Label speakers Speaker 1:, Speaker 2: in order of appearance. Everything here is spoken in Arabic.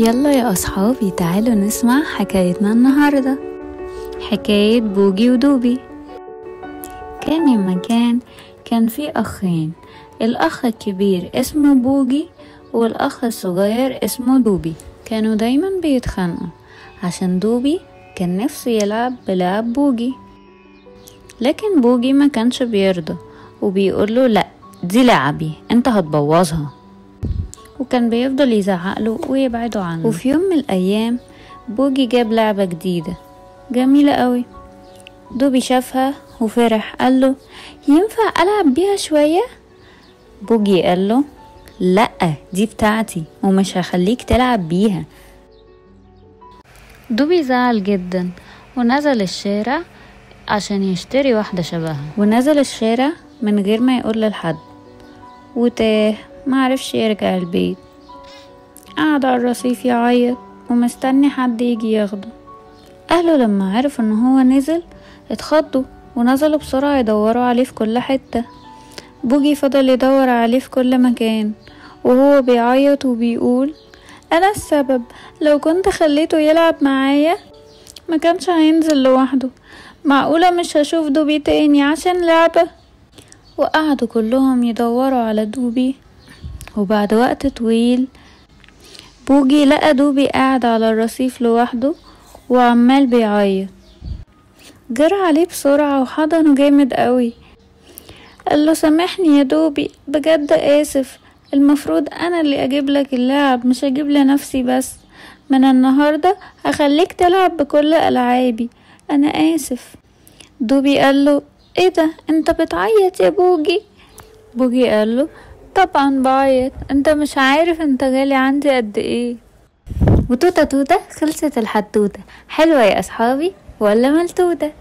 Speaker 1: يلا يا أصحابي تعالوا نسمع حكايتنا النهاردة. حكاية بوجي ودوبي. كان يا مكان كان في أخين، الأخ الكبير اسمه بوجي والأخ الصغير اسمه دوبي. كانوا دايما بيتخانقوا عشان دوبي كان نفسه يلعب بلعب بوجي، لكن بوجي ما كانش بيرضى وبيقوله لأ دي لعبي انت هتبوظها، وكان بيفضل يزعقله ويبعده عنه. وفي يوم من الأيام بوجي جاب لعبة جديدة جميلة قوي. دوبي شافها وفرح، قاله ينفع ألعب بيها شوية؟ بوجي قاله لأ دي بتاعتي ومش هخليك تلعب بيها. دوبي زعل جدا ونزل الشارع عشان يشتري واحدة شبهها، ونزل الشارع من غير ما يقول لحد وتاه معرفش يرجع البيت. قعد على الرصيف يعيط ومستني حد يجي ياخده. اهله لما عرفوا ان هو نزل اتخضوا ونزلوا بسرعة يدوروا عليه في كل حتة. بوجي فضل يدور عليه في كل مكان وهو بيعيط وبيقول انا السبب، لو كنت خليته يلعب معايا ما كانش هينزل لوحده، معقولة مش هشوف دوبي تاني عشان لعبة؟ وقعدوا كلهم يدوروا على دوبي، وبعد وقت طويل بوجي لقى دوبي قاعد على الرصيف لوحده وعمال بيعيط. جرى عليه بسرعة وحضنه جامد قوي، قاله سامحني يا دوبي بجد آسف، المفروض انا اللي اجيب لك اللعب مش اجيب لنفسي بس، من النهاردة هخليك تلعب بكل ألعابي، انا آسف. دوبي قاله ايه ده انت بتعيط يا بوجي؟ بوجي قاله طبعا بعيط، انت مش عارف انت غالي عندي قد ايه. وتوتة توتة خلصت الحدوتة، حلوة يا اصحابي ولا ملتوتة؟